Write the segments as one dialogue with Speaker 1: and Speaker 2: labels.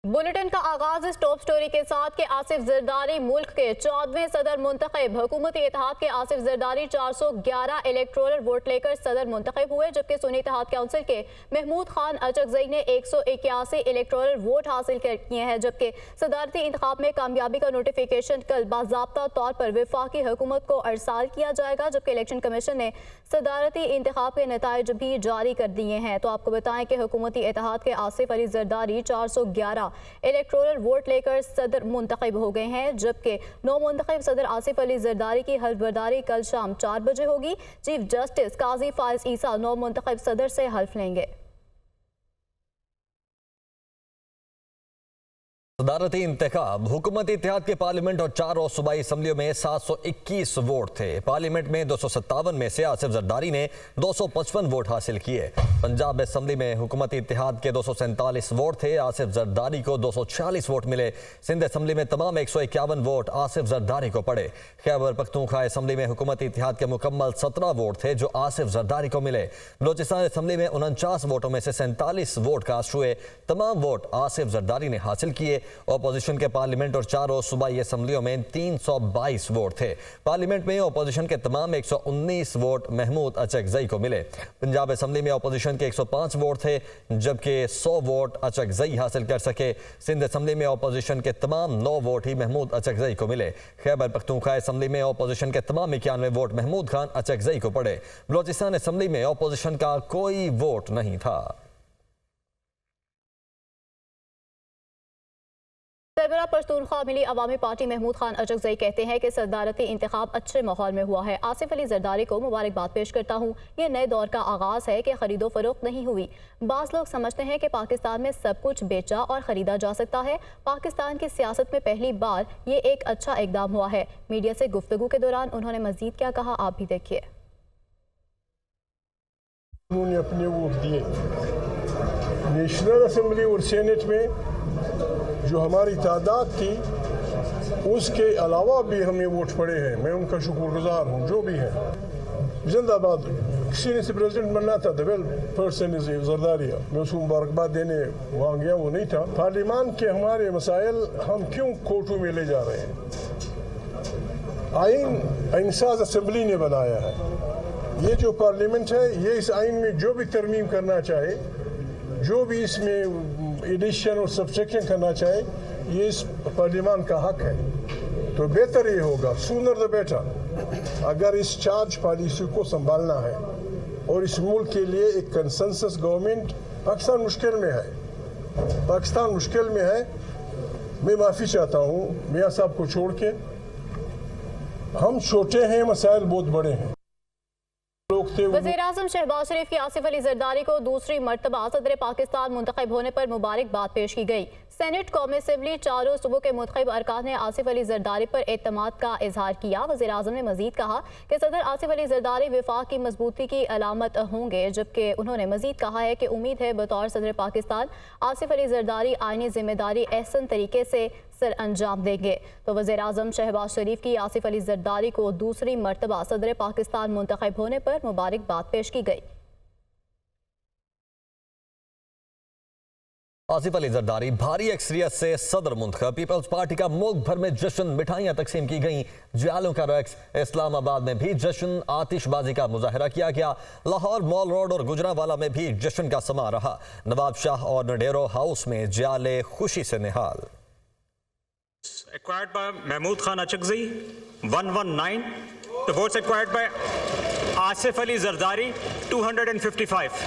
Speaker 1: Bulletin का आगाज इस टॉप स्टोरी के साथ कि आसिफ जरदारी मुल्क के 14वें सदर मुंतखब। हुकूमती इत्तेहाद के आसिफ जरदारी 411 इलेक्टोरल वोट लेकर सदर मुंतखब हुए, जबकि सुन्नी इत्तेहाद काउंसिल के महमूद खान अचकजई ने 181 इलेक्टोरल वोट हासिल किए हैं। जबकि सदारती इंतखाब में कामयाबी का नोटिफिकेशन कल बाज़ाब्ता तौर पर वफाकी हुकूमत को अरसाल किया जाएगा, जबकि इलेक्शन कमीशन ने सदारती इंतखाब के नताइज भी जारी कर दिए हैं। तो आपको बताएं कि हुकूमती इत्तेहाद के आसिफ अली जरदारी 411 इलेक्टोरल वोट लेकर सदर मुंतखब हो गए हैं, जबकि नौ मुंतखब सदर आसिफ अली जरदारी की हल्फबर्दारी कल शाम 4 बजे होगी। चीफ जस्टिस काजी फाइज ईसा नौ मुंतखब सदर से हल्फ लेंगे।
Speaker 2: सदारती इंतखाब। हुकूमती इत्तेहाद के पार्लियामेंट और 4 सूबाई असम्बलियों में 721 वोट थे। पार्लियामेंट में 257 में से आसिफ जरदारी ने 255 वोट हासिल किए। पंजाब असम्बली में हुकूमती इत्तेहाद के 247 वोट थे, आसिफ जरदारी को 246 वोट मिले। सिंध असम्बली में तमाम 151 वोट आसिफ जरदारी को पड़े। खैबर पख्तूनख्वा असम्बली में हुकूमती इत्तेहाद के मुकम्मल 17 वोट थे जो आसिफ जरदारी को मिले। बलोचिस्तान असम्बली में 49 वोटों में से 47 वोट कास्ट हुए। तमाम वोट आसिफ जरदारी ने हासिल किए। अपोजिशन के पार्लियामेंट और 4 सूबाई असम्बलियों में 322 वोट थे। पार्लियामेंट में अपोजिशन के तमाम 119 वोट महमूद अचकजई को मिले। पंजाब असम्बली में अपोजिशन के 105 वोट थे, जबकि 100 वोट अचकजई हासिल कर सके। सिंध असम्बली में अपोजिशन के तमाम 9 वोट ही महमूद अचकजई को मिले। खैबर पख्तूनख्वा असम्बली में अपोजिशन के तमाम 91 वोट महमूद खान अचकजई को पड़े। बलोचिस्तान असम्बली में अपोजिशन का कोई वोट नहीं था।
Speaker 1: सरबराह पश्तूनख्वा मिली अवामी पार्टी महमूद खान अचकजई कहते हैं कि सदारती इंतखाब अच्छे माहौल में हुआ है। आसिफ अली जरदारी को मुबारकबाद पेश करता हूँ। ये नए दौर का आगाज है कि खरीदो फरोख्त नहीं हुई। बाज़ लोग समझते हैं कि पाकिस्तान में सब कुछ बेचा और खरीदा जा सकता है। पाकिस्तान की सियासत में पहली बार ये एक अच्छा इकदाम हुआ है। मीडिया से गुफ्तगू के दौरान उन्होंने मजीद क्या कहा, आप भी देखिए।
Speaker 3: उन्होंने अपने वोट दिए नेशनल असम्बली और सेनेट में जो हमारी तादाद थी, उसके अलावा भी हमें वोट पड़े हैं। मैं उनका शुक्रगुजार हूँ जो भी है। जिंदाबाद। किसी ने से प्रेसिडेंट बनना था, the well person is Zardari. मैं उसको मुबारकबाद देने वहाँ गया, वो नहीं था। पार्लियामान के हमारे मसाइल हम क्यों कोर्टों में ले जा रहे हैं? आइन इंसाज असम्बली ने बनाया है। ये जो पार्लियामेंट है, ये इस आइन में जो भी तरमीम करना चाहे, जो भी इसमें एडिशन और सब्सट्रैक्शन करना चाहे, ये इस पार्लियामान का हक है। तो बेहतर ये होगा, सूनर द बेटर, अगर इस चार्ज पॉलिसी को संभालना है और इस मुल्क के लिए एक कंसेंसस गवर्नमेंट। पाकिस्तान मुश्किल में है, पाकिस्तान मुश्किल में है। मैं माफ़ी चाहता हूँ मियाँ साहब को छोड़ के। हम छोटे हैं, मसाइल बहुत बड़े हैं।
Speaker 1: वज़ीर-ए-आज़म शहबाज शरीफ की आसिफ अली जरदारी को दूसरी मर्तबा सदर पाकिस्तान मुंतखब होने पर मुबारकबाद पेश की गई। सेनेट, कौमी असम्बली, 4 सूबों के मुंतखब अरकान ने आसिफ अली जरदारी पर एतमाद का इजहार किया। वज़ीर-ए-आज़म ने मजीद कहा कि सदर आसिफ अली जरदारी वफाक की मजबूती की अलामत होंगे, जबकि उन्होंने मजीद कहा है कि उम्मीद है बतौर सदर पाकिस्तान आसिफ अली जरदारी आईनी जिम्मेदारी एहसन तरीके से सर अंजाम देंगे। तो वज़ीर-ए-आज़म शहबाज शरीफ की आसिफ अली जरदारी को दूसरी मर्तबा सदर पाकिस्तान मुंतखब होने पर मुबारकबाद पेश की गई।
Speaker 2: आसिफ अली जरदारी भारी अक्सरियत से सदर मुंतखब। पीपल्स पार्टी का मुल्क भर में जश्न, मिठाइयाँ तकसीम की गईं, जालों का रक्स। इस्लामाबाद में भी जश्न, आतिशबाजी का मुजाहरा किया गया। लाहौर मॉल रोड और गुजरावाला में भी जश्न का समा रहा। नवाब शाह और नडेरो हाउस में जाले खुशी से निहाल।
Speaker 4: Acquired by Mahmood Khan Achakzai 119. The votes acquired by Asif Ali Zardari 255.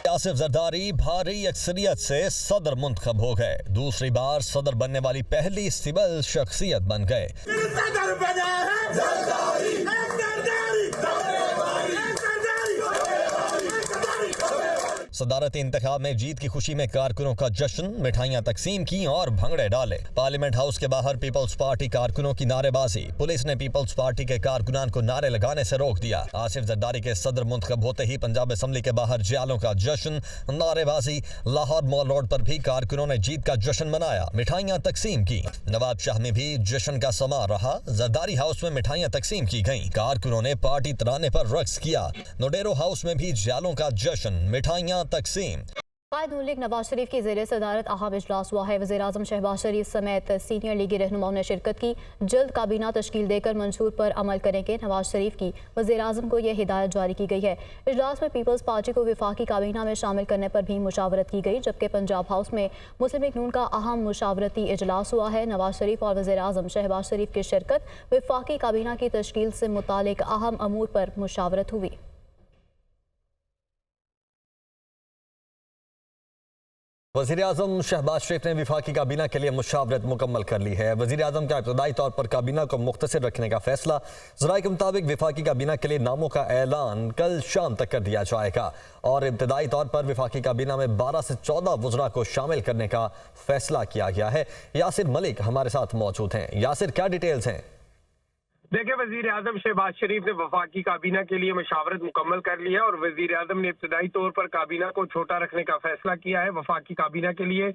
Speaker 2: Asif Zardari भारी अक्सरियत से सदर मुंतखब हो गए। दूसरी बार सदर बनने वाली पहली सिविल शख्सियत बन गए। सदारती इंतखाब में जीत की खुशी में कारकुनों का जश्न, मिठाइयाँ तकसीम की और भंगड़े डाले। पार्लियामेंट हाउस के बाहर पीपल्स पार्टी कारकुनों की नारेबाजी। पुलिस ने पीपल्स पार्टी के कारकुनान को नारे लगाने से रोक दिया। आसिफ जरदारी के सदर मुंतखब होते ही पंजाब असम्बली के बाहर जालों का जश्न, नारेबाजी। लाहौर मॉल रोड पर भी कारकुनों ने जीत का जश्न मनाया, मिठाइयाँ तकसीम की। नवाब शाह में भी जश्न का समा रहा। जरदारी हाउस में मिठाइयाँ तकसीम की गईं। कारकुनों ने पार्टी तराने पर रक्स किया। नोडेरो हाउस में भी जालों का जश्न, मिठाइयाँ तकसीम।
Speaker 1: कायद लीग नवाज शरीफ की ज़ेर सदारत अहम इजलास हुआ है। वज़ीर-ए-आज़म शहबाज शरीफ समेत सीनियर लीगी रहनुमाओं ने शिरकत की। जल्द काबीना तश्कील देकर मंशूर पर अमल करेंगे नवाज शरीफ की वज़ीर-ए-आज़म को यह हिदायत जारी की गई है। इजलास में पीपल्स पार्टी को वफाकी काबीना में शामिल करने पर भी मुशावरत की गई, जबकि पंजाब हाउस में मुस्लिम लीग नून का अहम मुशावरती इजलास हुआ है। नवाज शरीफ और वज़ीर-ए-आज़म शहबाज शरीफ की शिरकत, वफाकी काबीना की तश्कील से मुतालिक अहम अमूर पर मुशावरत हुई।
Speaker 2: वज़ीर-ए-आज़म शहबाज शरीफ ने वफाकी काबीना के लिए मुशावरत मुकम्मल कर ली है। वज़ीर-ए-आज़म का इब्तदाई तौर पर काबीना को मुख्तसर रखने का फैसला। ज़राए के मुताबिक वफाकी काबीना के लिए नामों का ऐलान कल शाम तक कर दिया जाएगा और इब्तदाई तौर पर वफाकी काबीना में 12 से 14 वज़रा को शामिल करने का फैसला किया गया है। यासिर मलिक हमारे साथ मौजूद हैं। यासिर, क्या डिटेल्स हैं?
Speaker 5: देखिए, वजीर आजम शहबाज शरीफ ने वफाकी काबीना के लिए मशावरत मुकम्मल कर ली है और वजीर आजम ने इब्तदाई तौर पर काबीना को छोटा रखने का फैसला किया है। वफाकी काबीना के लिए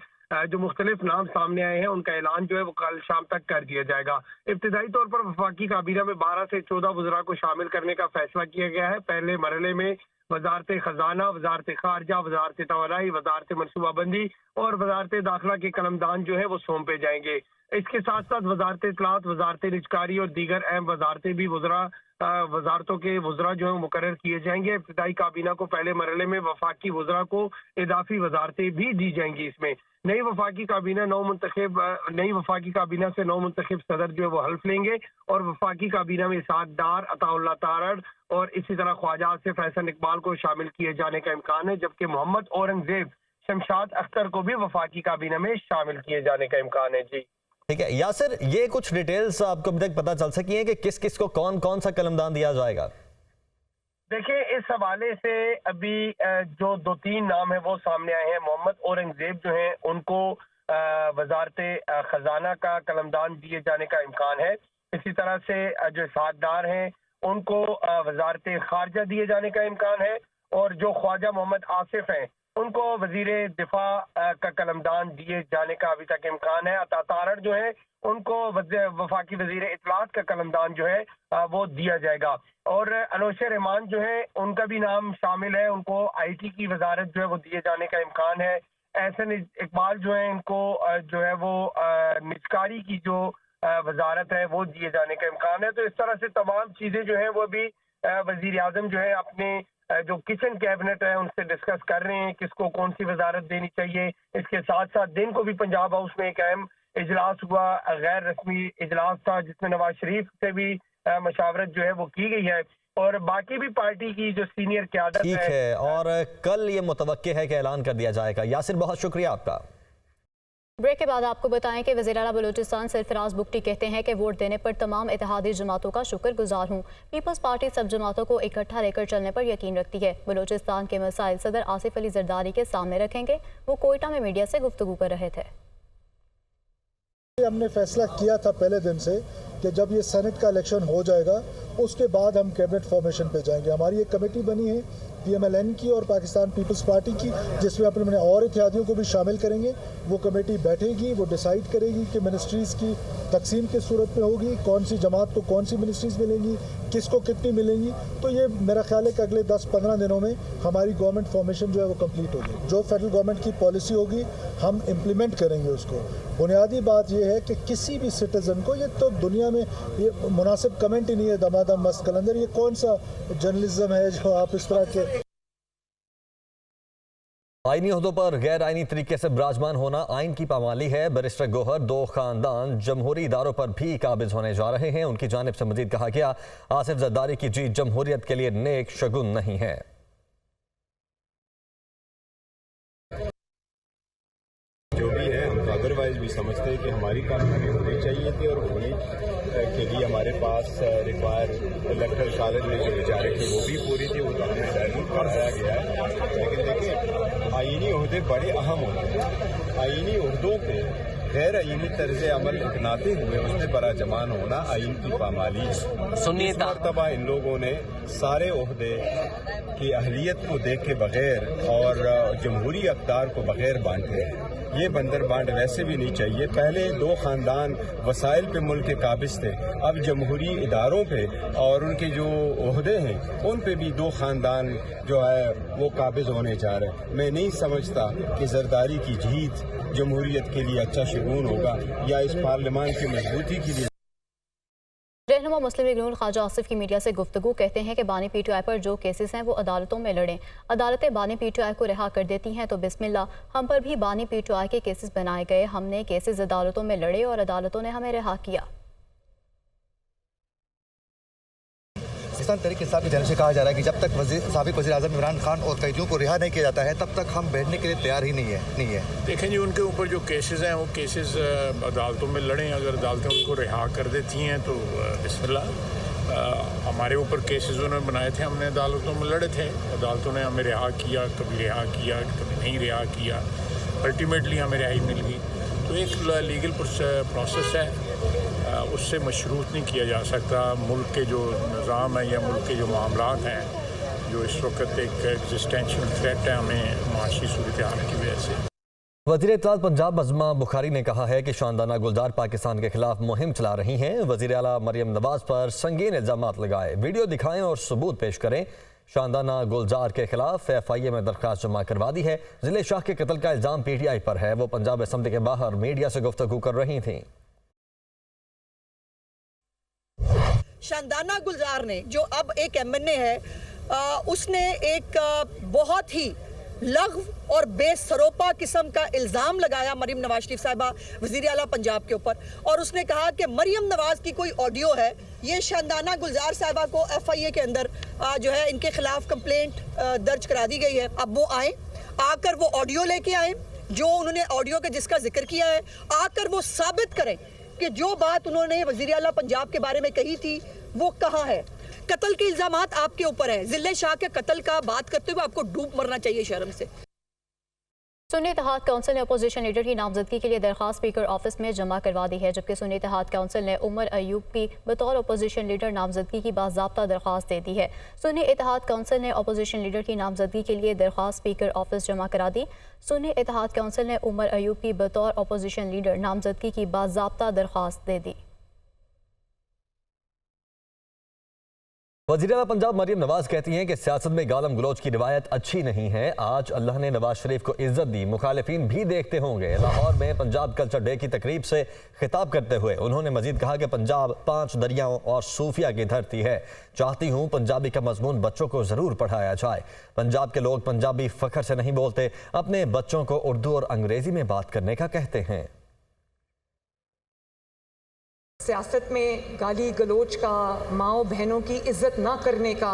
Speaker 5: जो मुख्तलिफ नाम सामने आए हैं उनका ऐलान जो है वो कल शाम तक कर दिया जाएगा। इब्तदाई तौर पर वफाकी काबीना में 12 से 14 वज़रा को शामिल करने का फैसला किया गया है। पहले मरहले में वजारत खजाना, वजारत खारजा, वजारत तवानाई, वजारत मनसूबाबंदी और वजारत दाखिला के कलमदान जो है वो सौंपे जाएंगे। इसके साथ साथ वजारत इत्तलात, वजारत निजकारी और दीगर अहम वजारतें भी वजारतों के वज़रा जो है मुकर्रर किए जाएंगे। इब्तदाई काबीना को पहले मरहले में वफाकी वज़रा को इजाफी वजारतें भी दी जाएंगी। इसमें नई वफाकी काबीना से 9 मुंतखब सदर जो है वो हल्फ लेंगे और वफाकी काबीना में इसाक डार, अताउल्लाह तारड़ और इसी तरह ख्वाजा आसिफ हसन इकबाल को शामिल किए जाने का इम्कान है, जबकि मोहम्मद औरंगजेब, शमशाद अख्तर को भी वफाकी काबीना में शामिल किए जाने का इम्कान है। जी
Speaker 2: ठीक है यासिर, ये कुछ डिटेल्स आपको अभी तक पता चल सकी है कि किस किस को कौन कौन सा कलमदान दिया जाएगा?
Speaker 5: देखिए, इस हवाले से अभी जो 2-3 नाम है वो सामने आए हैं। मोहम्मद औरंगजेब जो हैं उनको वजारत खजाना का कलमदान दिए जाने का इम्कान है। इसी तरह से जो साकदार हैं उनको वजारत खारजा दिए जाने का इम्कान है और जो ख्वाजा मोहम्मद आसिफ हैं उनको वजीर दिफा का कलमदान दिए जाने का अभी तक इम्कान है। अता तारड़ जो है उनको वफाकी वजीर इत्तलात का कलमदान जो है वो दिया जाएगा और अनोशे रहमान जो है उनका भी नाम शामिल है, उनको IT की वजारत जो है वो दिए जाने का इम्कान है। एहसन इकबाल जो है इनको जो है वो निजकारी की जो वजारत है वो दिए जाने का इम्कान है। तो इस तरह से तमाम चीजें जो है वो भी वजीर आजम जो है अपने जो किचन कैबिनेट है उनसे डिस्कस कर रहे हैं किसको कौन सी वजारत देनी चाहिए। इसके साथ साथ दिन को भी पंजाब हाउस में एक अहम इजलास हुआ, गैर रस्मी इजलास था जिसमें नवाज शरीफ से भी मशावरत जो है वो की गई है और बाकी भी पार्टी की जो सीनियर क़यादत
Speaker 2: ठीक है और कल ये मुतवक्के है कि ऐलान कर दिया जाएगा। यासिर, बहुत शुक्रिया आपका।
Speaker 1: ब्रेक के बाद आपको बताएं कि वज़ीर आला बलूचिस्तान सरफराज बुगटी कहते हैं कि वोट देने पर तमाम इत्तेहादी जमातों का शुक्रगुजार हूँ। पीपल्स पार्टी सब जमातों को इकट्ठा लेकर चलने पर यकीन रखती है। बलूचिस्तान के मसाइल सदर आसिफ अली जरदारी के सामने रखेंगे। वो कोयटा में मीडिया से गुफ्तगू कर रहे थे।
Speaker 6: हमने फैसला किया था पहले दिन से कि जब ये सेनेट का इलेक्शन हो जाएगा उसके बाद हम कैबिनेट फॉर्मेशन पे जाएंगे। हमारी एक कमेटी बनी है PMLN की और पाकिस्तान पीपल्स पार्टी की, जिसमें अपने और इत्तेहादियों को भी शामिल करेंगे। वो कमेटी बैठेगी, वो डिसाइड करेगी कि मिनिस्ट्रीज़ की तकसीम किस सूरत में होगी, कौन सी जमात को कौन सी मिनिस्ट्रीज़ मिलेंगी, किसको कितनी मिलेंगी। तो ये मेरा ख्याल है कि अगले 10-15 दिनों में हमारी गवर्नमेंट फॉर्मेशन जो है वो कंप्लीट होगी। जो फेडरल गवर्नमेंट की पॉलिसी होगी हम इम्प्लीमेंट करेंगे उसको। बुनियादी बात यह है कि किसी भी सिटीज़न को, ये तो दुनिया में ये मुनासिब कमेंट ही नहीं है दमादम मस्त कलंदर, ये कौन सा जर्नलिज्म है जो आप इस तरह के
Speaker 2: आईनी ओहदों पर गैर आईनी तरीके से विराजमान होना आइन की पामाली है। बैरिस्टर गोहर 2 खानदान जमहूरी इदारों पर भी काबिज होने जा रहे हैं। उनकी जानिब से मजीद कहा गया, आसिफ जरदारी की जीत जमहूरियत के लिए नेक शगुन नहीं है।
Speaker 7: जो भी है हम अदरवाइज भी समझते हैं कि हमारी कामयाबी होनी चाहिए थी और होने के लिए हमारे पास रिक्वायर इलेक्ट्रल कॉलेज में जो विचारे थे वो भी पूरी थी, वो तो हमें डायलूट कराया गया है। लेकिन देखिए, आईनी ओहदे बड़े अहम होते हैं। आईनी ओहदों पे गैर आईनी तर्ज अमल अपनाते हुए उसमें बड़ा जमान होना आइन की पामाली है। सुनिए, मरतबा इन लोगों ने सारे ओहदे की अहलियत को देख के बगैर और जमहूरी अक़दार को बगैर बांटे हैं। ये बंदर बांट वैसे भी नहीं चाहिए। पहले दो ख़ानदान वसाइल पे मुल्क के काबिज थे, अब जमहूरी इदारों पे और उनके जो ओहदे हैं उन पे भी दो ख़ानदान जो है वो काबिज होने जा रहे हैं। मैं नहीं समझता कि जरदारी की जीत जमहूरियत के लिए अच्छा शगुन होगा या इस पार्लियामान की मजबूती के लिए।
Speaker 1: रहनुमा मुस्लिम लीग नून ख्वाजा आसिफ की मीडिया से गुफ्तगू कहते हैं कि बानी पीटीआई पर जो केसेस हैं वो अदालतों में लड़ें। अदालतें बानी पीटीआई को रिहा कर देती हैं तो बिस्मिल्लाह, हम पर भी बानी पीटीआई के केसेस बनाए गए, हमने केसेस अदालतों में लड़े और अदालतों ने हमें रिहा किया।
Speaker 8: पाकिस्तान तहरीक इंसाफ की जानिब से कहा जा रहा है कि जब तक साबिक वज़ीर आज़म इमरान खान और कैदियों को रिहा नहीं किया जाता है तब तक हम बैठने के लिए तैयार ही नहीं है।
Speaker 9: देखें जी, उनके ऊपर जो केसेस हैं वो केसेस अदालतों में लड़ें। अगर अदालतें उनको रिहा कर देती हैं तो बिस्मिल्लाह। हमारे ऊपर केसेस उन्होंने बनाए थे, हमने अदालतों में लड़े थे, अदालतों ने हमें रिहा किया, कभी रिहा किया कभी नहीं रिहा किया, अल्टीमेटली हमें रिहाई मिल गई। तो एक लीगल प्रोसेस है, उससे मशरूत नहीं किया जा सकता। मुल्क के जो निज़ाम है या मुल्क के जो मामलात हैं जो इस वक्त एक एग्जिस्टेंशियल थ्रेट है हमें माशी सूरत हाल की वजह से।
Speaker 2: वज़ीर इत्तलात पंजाब अज़मा बुखारी ने कहा है कि शानदाना गुलजार पाकिस्तान के खिलाफ मुहिम चला रही हैं। वज़ीर आला मरियम नवाज पर संगीन इल्ज़ामात लगाए, वीडियो दिखाएं और सबूत पेश करें। शानदाना गुलजार के खिलाफ FIA में दरख्वास्त जमा करवा दी है। ज़िले शाह के कत्ल का इल्ज़ाम PTI पर है। वो पंजाब असम्बली के बाहर मीडिया से गुफ्तगू कर रही थीं।
Speaker 10: शानदाना गुलजार ने जो अब एक MNA है, उसने एक बहुत ही लग़्व और बेसरोपा किस्म का इल्ज़ाम लगाया मरियम नवाज शरीफ साहिबा वज़ीर आला पंजाब के ऊपर, और उसने कहा कि मरियम नवाज की कोई ऑडियो है, ये शानदाना गुलजार साहिबा को FIA के अंदर जो है इनके खिलाफ कंप्लेंट दर्ज करा दी गई है। अब वो आए, आकर वो ऑडियो लेके आए, जो उन्होंने ऑडियो का जिसका जिक्र किया है, आकर वो साबित करें कि जो बात उन्होंने वज़ीर आला पंजाब के बारे में कही थी वो कहाँ है। कत्ल के इल्जामात आपके ऊपर है, ज़िले शाह के कत्ल का बात करते हुए आपको डूब मरना चाहिए शर्म से।
Speaker 1: सुन्नी इत्तेहाद काउंसिल ने अपोजिशन लीडर की नामजदगी के लिए दरख्वास्त स्पीकर ऑफिस में जमा करवा दी है, जबकि सुन्नी इत्तेहाद काउंसिल ने उमर अयूब की बतौर अपोजिशन लीडर नामजदगी की बाज़ाब्ता दरख्वास्त दे दी है। सुन्नी इत्तेहाद काउंसिल ने अपोजिशन लीडर की नामजदगी के लिए दरख्वास्त स्पीकर ऑफिस जमा करा दी। सुन्नी इत्तेहाद काउंसिल ने उमर अयूब की बतौर अपोजिशन लीडर नामजदगी की बाज़ाब्ता दरख्वास्त दे दी।
Speaker 2: वज़ीर आला पंजाब मरियम नवाज कहती हैं कि सियासत में गालम गलोच की रिवायत अच्छी नहीं है। आज अल्लाह ने नवाज शरीफ को इज्जत दी, मुखालिफिन भी देखते होंगे। लाहौर में पंजाब कल्चर डे की तकरीब से खिताब करते हुए उन्होंने मजीद कहा कि पंजाब 5 दरियाओं और सूफिया की धरती है। चाहती हूँ पंजाबी का मजमून बच्चों को ज़रूर पढ़ाया जाए। पंजाब के लोग पंजाबी फ़ख्र से नहीं बोलते, अपने बच्चों को उर्दू और अंग्रेज़ी में बात करने का कहते हैं।
Speaker 11: सियासत में गाली गलोच का, माओ बहनों की इज्जत ना करने का,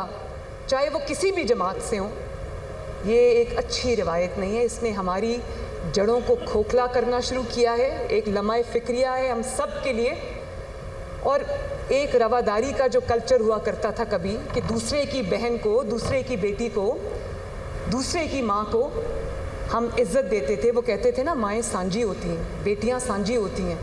Speaker 11: चाहे वो किसी भी जमात से हों, ये एक अच्छी रिवायत नहीं है। इसने हमारी जड़ों को खोखला करना शुरू किया है। एक लम्हाए फ़िक्रिया है हम सब के लिए, और एक रवादारी का जो कल्चर हुआ करता था कभी कि दूसरे की बहन को, दूसरे की बेटी को, दूसरे की माँ को हम इज्जत देते थे। वो कहते थे ना, माएँ सांझी होती हैं, बेटियाँ सांझी होती हैं।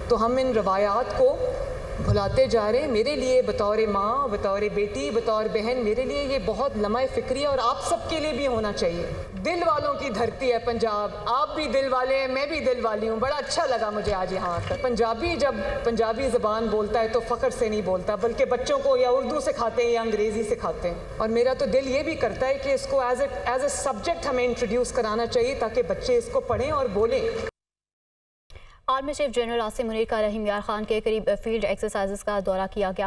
Speaker 11: तो हम इन रवायात को भुलाते जा रहे हैं। मेरे लिए बतौर माँ, बतौर बेटी, बतौर बहन, मेरे लिए ये बहुत लम्हा फ़िक्रिया और आप सब के लिए भी होना चाहिए। दिल वालों की धरती है पंजाब, आप भी दिल वाले हैं, मैं भी दिल वाली हूँ। बड़ा अच्छा लगा मुझे आज यहाँ आकर। पंजाबी जब पंजाबी ज़बान बोलता है तो फ़ख्र से नहीं बोलता, बल्कि बच्चों को या उर्दू सिखाते हैं या अंग्रेज़ी सिखाते हैं। और मेरा तो दिल ये भी करता है कि इसको एज ए सब्जेक्ट हमें इंट्रोड्यूस कराना चाहिए ताकि बच्चे इसको पढ़ें और बोलें।
Speaker 1: Army chief general Asim Munir का रहीम यार खान के करीब फील्ड एक्सरसाइजेस का दौरा किया गया है।